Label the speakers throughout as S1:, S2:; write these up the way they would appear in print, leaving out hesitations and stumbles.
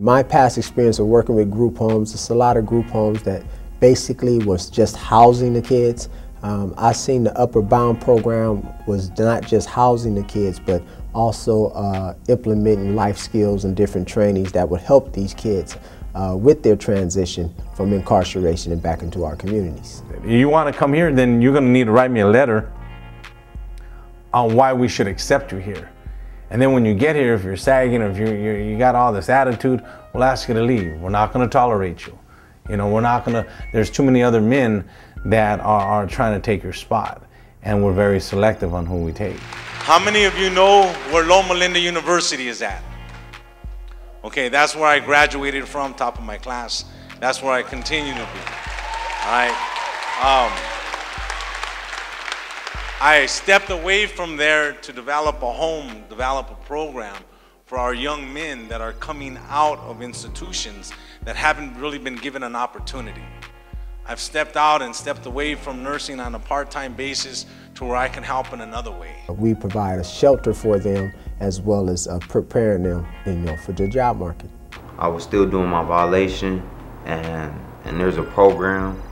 S1: My past experience of working with group homes, it's a lot of group homes that basically was just housing the kids. I seen the Upper Bound program was not just housing the kids, but also implementing life skills and different trainings that would help these kids with their transition from incarceration and back into our communities.
S2: You want to come here, then you're going to need to write me a letter on why we should accept you here. And then when you get here, if you're sagging or if you got all this attitude, we'll ask you to leave. We're not going to tolerate you. You know, we're not going to, there's too many other men that are trying to take your spot. And we're very selective on who we take.
S3: How many of you know where Loma Linda University is at? Okay, that's where I graduated from, top of my class. That's where I continue to be. All right. I stepped away from there to develop a home, develop a program for our young men that are coming out of institutions that haven't really been given an opportunity. I've stepped out and stepped away from nursing on a part-time basis to where I can help in another way.
S1: We provide a shelter for them as well as preparing them, for the job market.
S4: I was still doing my violation, and there's a program.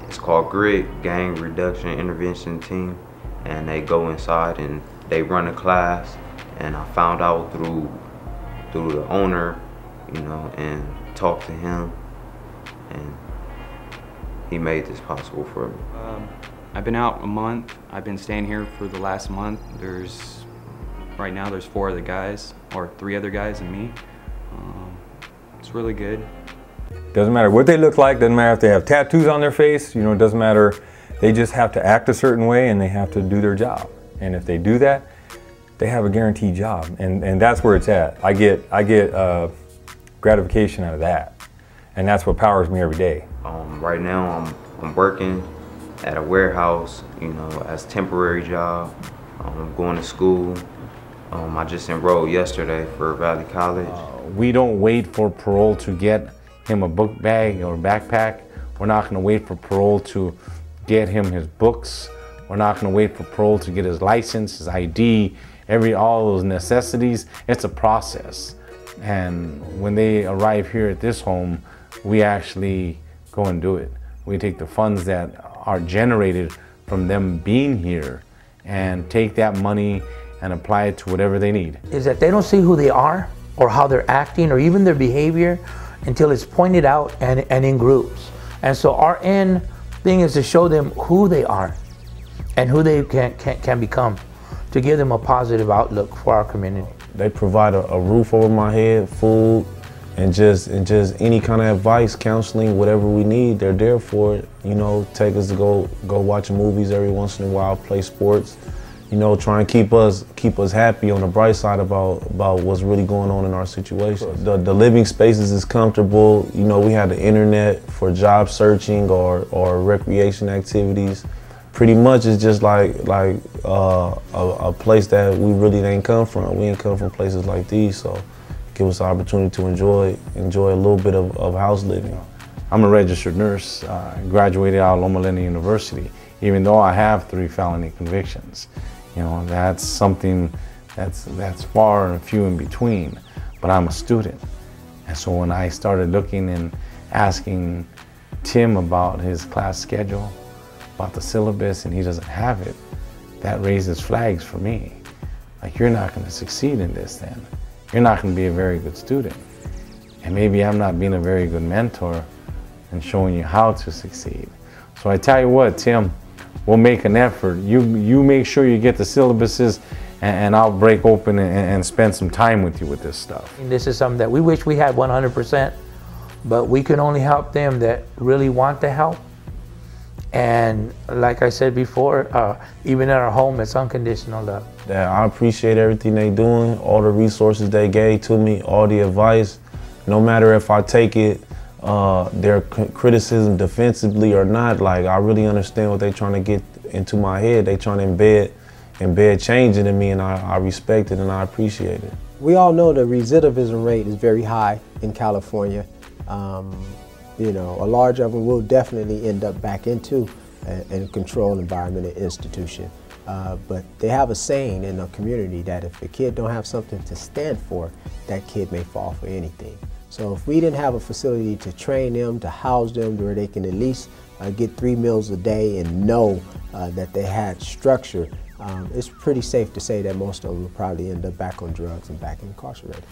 S4: It's called GRIT, Gang Reduction Intervention Team, and they go inside and they run a class. And I found out through the owner, and talked to him, and he made this possible for me.
S5: I've been out a month. I've been staying here for the last month. Right now there's 4 other guys, or 3 other guys and me. It's really good.
S6: Doesn't matter what they look like, doesn't matter if they have tattoos on their face, it doesn't matter. They just have to act a certain way and they have to do their job. And if they do that, they have a guaranteed job. And that's where it's at. I get gratification out of that. And that's what powers me every day.
S4: Right now I'm working at a warehouse, as a temporary job. I'm going to school. I just enrolled yesterday for Valley College.
S2: We don't wait for parole to get him a book bag or backpack. We're not going to wait for parole to get him his books. We're not going to wait for parole to get his license, his ID, all those necessities. It's a process. And when they arrive here at this home, we actually go and do it. We take the funds that are generated from them being here and take that money and apply it to whatever they need.
S7: Is that they don't see who they are or how they're acting or even their behavior until it's pointed out and in groups. And so our end thing is to show them who they are and who they can become, to give them a positive outlook for our community.
S8: They provide a roof over my head, food, and just any kind of advice, counseling, whatever we need, they're there for it. Take us to go watch movies every once in a while, play sports. Try and keep us happy on the bright side about what's really going on in our situation. The living spaces is comfortable. We have the internet for job searching or recreation activities. Pretty much it's just like a place that we really ain't come from. We ain't come from places like these, so give us the opportunity to enjoy a little bit of house living.
S2: I'm a registered nurse, graduated out of Loma Linda University, even though I have 3 felony convictions. That's something that's far and few in between, but I'm a student. And so when I started looking and asking Tim about his class schedule, about the syllabus, and he doesn't have it, that raises flags for me. Like, you're not going to succeed in this then. You're not going to be a very good student. And maybe I'm not being a very good mentor and showing you how to succeed. So I tell you what, Tim, we'll make an effort. You make sure you get the syllabuses, and I'll break open and spend some time with you with this stuff.
S7: This is something that we wish we had 100%, but we can only help them that really want to help. And like I said before, even at our home, it's unconditional love.
S8: I appreciate everything they're doing, all the resources they gave to me, all the advice. No matter if I take it, their criticism defensively or not, I really understand what they're trying to get into my head. They're trying to embed change into me, and I respect it and I appreciate it.
S1: We all know the recidivism rate is very high in California. A large of them will definitely end up back into a controlled environment and institution. But they have a saying in the community that if a kid don't have something to stand for, that kid may fall for anything. So if we didn't have a facility to train them, to house them, where they can at least get 3 meals a day and know that they had structure, it's pretty safe to say that most of them will probably end up back on drugs and back incarcerated.